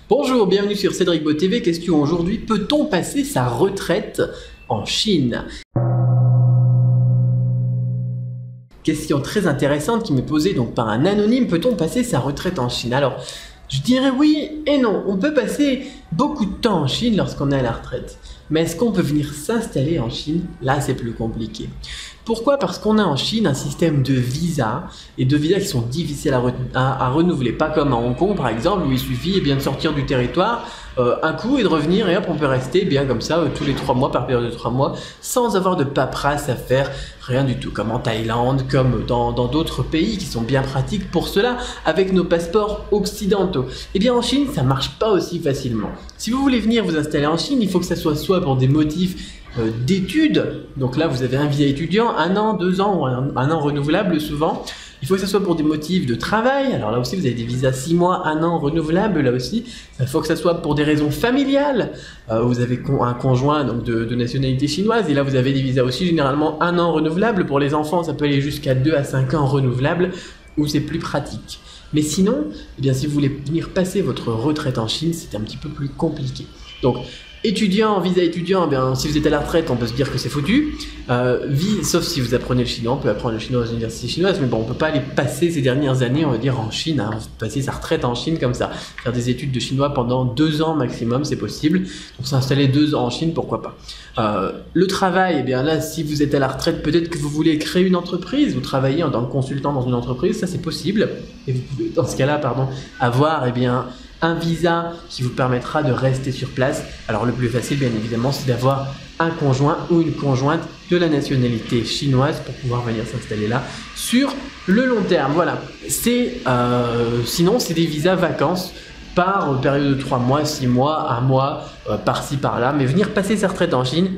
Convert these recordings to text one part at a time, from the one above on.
Bonjour, bienvenue sur Cédric Beau TV. Question aujourd'hui, peut-on passer sa retraite en Chine? Question très intéressante qui m'est posée donc par un anonyme, peut-on passer sa retraite en Chine? Alors, je dirais oui et non. On peut passer beaucoup de temps en Chine lorsqu'on est à la retraite. Mais est-ce qu'on peut venir s'installer en Chine? Là, c'est plus compliqué. Pourquoi? Parce qu'on a en Chine un système de visas et de visas qui sont difficiles à renouveler. Pas comme à Hong Kong par exemple où il suffit de sortir du territoire un coup et de revenir et hop on peut rester bien comme ça tous les 3 mois par période de 3 mois sans avoir de paperasse à faire, rien du tout. Comme en Thaïlande, comme dans d'autres pays qui sont bien pratiques pour cela avec nos passeports occidentaux. Et bien en Chine ça marche pas aussi facilement. Si vous voulez venir vous installer en Chine, il faut que ça soit pour des motifs d'études, donc là vous avez un visa étudiant, 1 an, 2 ans ou un an renouvelable souvent. Il faut que ça soit pour des motifs de travail, alors là aussi vous avez des visas 6 mois, 1 an renouvelables là aussi. Il faut que ça soit pour des raisons familiales, vous avez un conjoint donc de nationalité chinoise et là vous avez des visas aussi généralement 1 an renouvelables. Pour les enfants ça peut aller jusqu'à 2 à 5 ans renouvelables où c'est plus pratique. Mais sinon, eh bien, si vous voulez venir passer votre retraite en Chine, c'est un petit peu plus compliqué. Donc étudiant, visa étudiant, eh bien, si vous êtes à la retraite, on peut se dire que c'est foutu. Sauf si vous apprenez le chinois, on peut apprendre le chinois aux universités chinoises, mais bon, on peut pas aller passer ces dernières années, on va dire, en Chine, hein, passer sa retraite en Chine comme ça. Faire des études de chinois pendant 2 ans maximum, c'est possible. Donc s'installer 2 ans en Chine, pourquoi pas. Le travail, eh bien là, si vous êtes à la retraite, peut-être que vous voulez créer une entreprise, vous travaillez en tant que consultant dans une entreprise, ça c'est possible. Et vous pouvez, dans ce cas-là, avoir, eh bien, un visa qui vous permettra de rester sur place. Alors le plus facile bien évidemment c'est d'avoir un conjoint ou une conjointe de la nationalité chinoise pour pouvoir venir s'installer là sur le long terme. Voilà, sinon c'est des visas vacances par période de 3 mois, 6 mois, 1 mois, par-ci par-là. Mais venir passer sa retraite en Chine,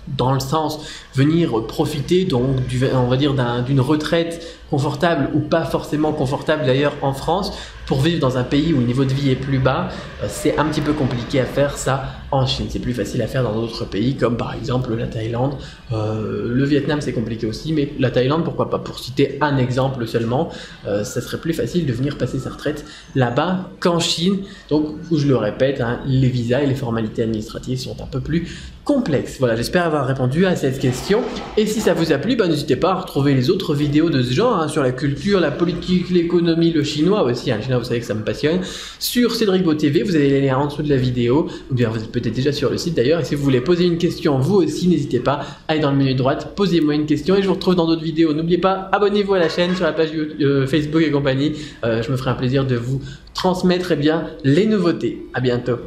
dans le sens venir profiter donc on va dire d'une retraite confortable ou pas forcément confortable d'ailleurs en France pour vivre dans un pays où le niveau de vie est plus bas, c'est un petit peu compliqué à faire ça en Chine. C'est plus facile à faire dans d'autres pays comme par exemple la Thaïlande, le Vietnam c'est compliqué aussi, mais la Thaïlande pourquoi pas, pour citer un exemple seulement, ça serait plus facile de venir passer sa retraite là-bas qu'en Chine. Donc je le répète, hein, les visas et les formalités administratives sont un peu plus complexes. Voilà, j'espère avoir répondu à cette question et si ça vous a plu, n'hésitez pas à retrouver les autres vidéos de ce genre, hein, sur la culture, la politique, l'économie, le chinois aussi, hein, le chinois vous savez que ça me passionne, sur Cédric Beau TV, vous avez les liens en dessous de la vidéo, ou bien vous êtes peut-être déjà sur le site d'ailleurs, et si vous voulez poser une question vous aussi, n'hésitez pas, allez dans le menu de droite, posez-moi une question et je vous retrouve dans d'autres vidéos. N'oubliez pas, abonnez-vous à la chaîne, sur la page Facebook et compagnie, je me ferai un plaisir de vous transmettre les nouveautés. À bientôt.